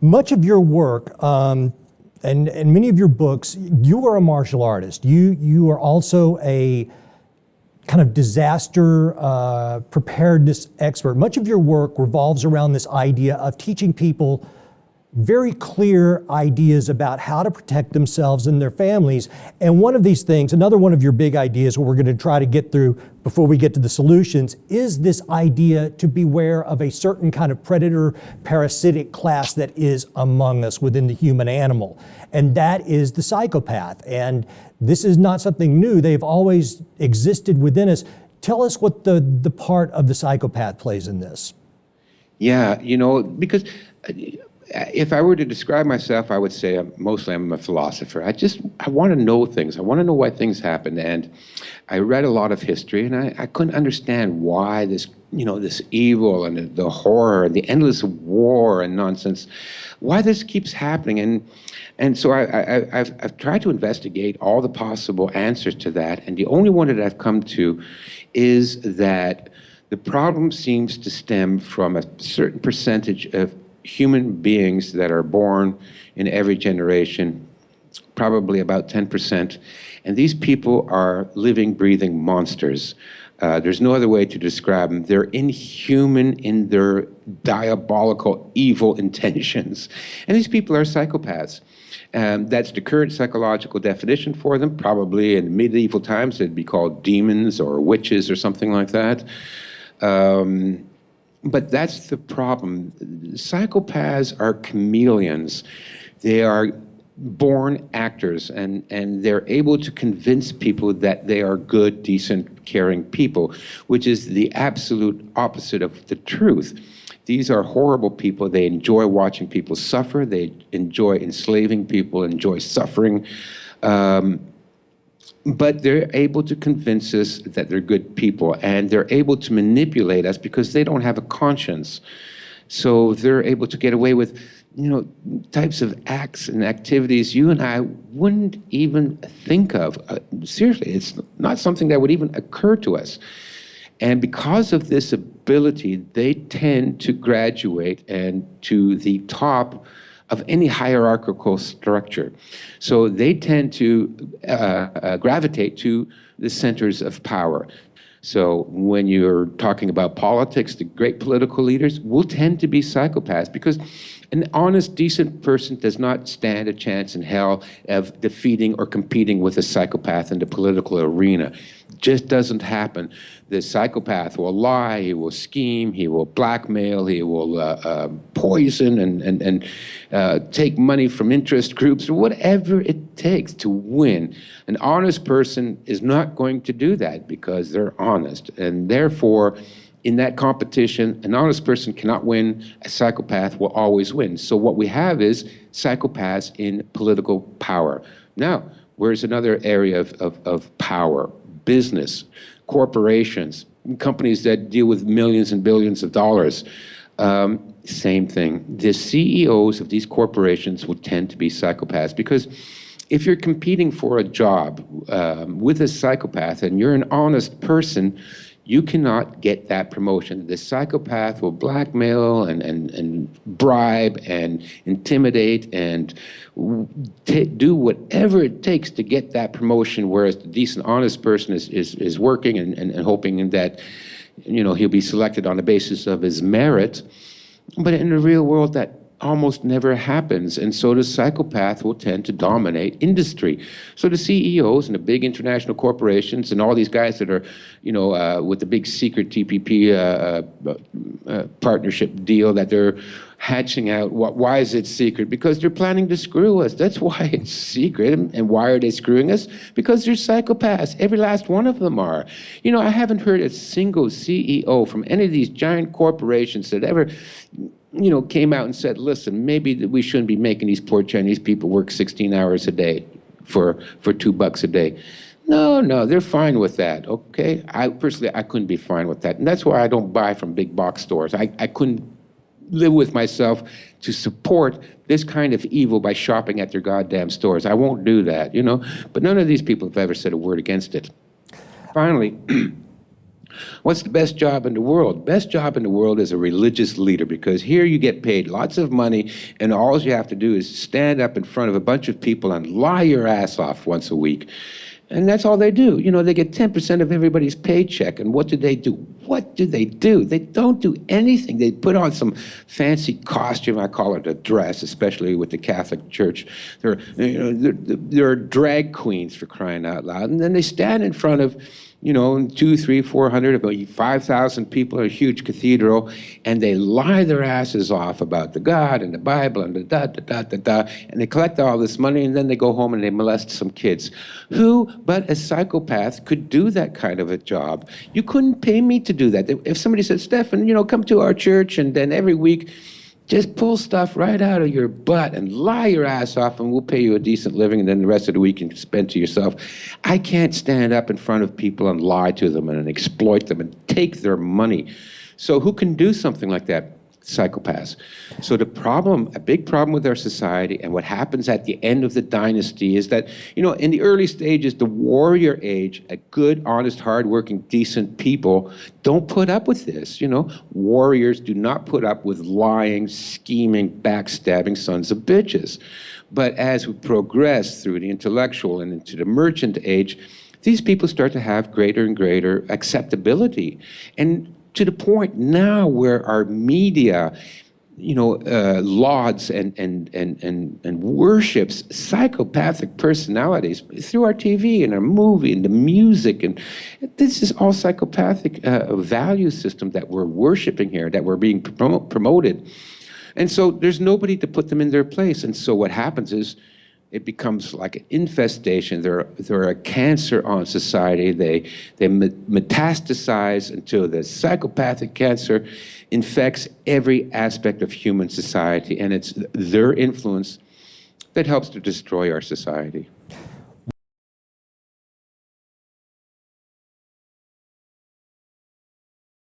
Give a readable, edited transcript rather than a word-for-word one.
much of your work and many of your books, you are a martial artist. You are also a kind of disaster preparedness expert. Much of your work revolves around this idea of teaching people very clear ideas about how to protect themselves and their families. And one of these things, another one of your big ideas, what we're going to try to get through before we get to the solutions, is this idea to beware of a certain kind of predator parasitic class that is among us within the human animal. And that is the psychopath. And this is not something new. They've always existed within us. Tell us what the part of the psychopath plays in this. Yeah, you know, because if I were to describe myself, I would say mostly I'm a philosopher. I want to know things. I want to know why things happen. And I read a lot of history, and I couldn't understand why this, you know, this evil and the horror, the endless war and nonsense, why this keeps happening. And so I've tried to investigate all the possible answers to that. And the only one that I've come to is that the problem seems to stem from a certain percentage of human beings that are born in every generation, probably about 10%. And these people are living, breathing monsters. There's no other way to describe them. They're inhuman in their diabolical, evil intentions. And these people are psychopaths. That's the current psychological definition for them. Probably in medieval times, they'd be called demons or witches or something like that. But that's the problem. Psychopaths are chameleons. They are born actors, and they're able to convince people that they are good, decent, caring people, which is the absolute opposite of the truth. These are horrible people. They enjoy watching people suffer. They enjoy enslaving people, enjoy suffering. But they're able to convince us that they're good people, and they're able to manipulate us because they don't have a conscience. So they're able to get away with, you know, types of acts and activities you and I wouldn't even think of. Seriously, it's not something that would even occur to us. And because of this ability, they tend to graduate and to the top of any hierarchical structure. So they tend to gravitate to the centers of power. So when you're talking about politics, the great political leaders will tend to be psychopaths, because an honest, decent person does not stand a chance in hell of defeating or competing with a psychopath in the political arena. Just doesn't happen. The psychopath will lie, he will scheme, he will blackmail, he will poison and take money from interest groups, or whatever it takes to win. An honest person is not going to do that because they're honest, and therefore, in that competition, an honest person cannot win, a psychopath will always win. So what we have is psychopaths in political power. Now, where's another area of power? Business, corporations, companies that deal with millions and billions of dollars. Same thing. The CEOs of these corporations will tend to be psychopaths, because if you're competing for a job with a psychopath and you're an honest person, you cannot get that promotion. The psychopath will blackmail and bribe and intimidate and do whatever it takes to get that promotion, whereas the decent, honest person is working and hoping that, you know, he'll be selected on the basis of his merit. But in the real world, that almost never happens, and so the psychopath will tend to dominate industry. So the CEOs and the big international corporations and all these guys that are, you know, with the big secret TPP partnership deal that they're hatching out. Why is it secret? Because they're planning to screw us. That's why it's secret. And why are they screwing us? Because they're psychopaths. Every last one of them are. You know, I haven't heard a single CEO from any of these giant corporations that ever, you know, came out and said, listen, maybe we shouldn't be making these poor Chinese people work 16 hours a day for $2 a day. No, they're fine with that, okay? I couldn't be fine with that. And that's why I don't buy from big box stores. I couldn't live with myself to support this kind of evil by shopping at their goddamn stores. I won't do that, you know? But none of these people have ever said a word against it. Finally, What's the best job in the world? Best job in the world is a religious leader, because here you get paid lots of money and all you have to do is stand up in front of a bunch of people and lie your ass off once a week. And that's all they do. You know, they get 10% of everybody's paycheck. And what do they do? What do they do? They don't do anything. They put on some fancy costume. I call it a dress, especially with the Catholic Church. They're drag queens, for crying out loud. And then they stand in front of, 200, 300, 400, 5,000 people in a huge cathedral, and they lie their asses off about the God and the Bible and the da-da-da-da-da, and they collect all this money, and then they go home and they molest some kids. Who but a psychopath could do that kind of a job? You couldn't pay me to do that. If somebody said, Stefan, come to our church, and then every week, just pull stuff right out of your butt and lie your ass off, and we'll pay you a decent living, and then the rest of the week you can spend to yourself. I can't stand up in front of people and lie to them and exploit them and take their money. So who can do something like that? Psychopaths. So the problem, a big problem with our society, and what happens at the end of the dynasty is that, in the early stages, the warrior age, a good, honest, hardworking, decent people don't put up with this. Warriors do not put up with lying, scheming, backstabbing sons of bitches. But as we progress through the intellectual and into the merchant age, these people start to have greater and greater acceptability. And to the point now where our media, lauds and worships psychopathic personalities through our TV and our movie and the music. And this is all psychopathic value system that we're worshiping here, that we're being promoted. And so there's nobody to put them in their place. And so what happens is, it becomes like an infestation. They're a cancer on society. They metastasize until the psychopathic cancer infects every aspect of human society. And it's their influence that helps to destroy our society.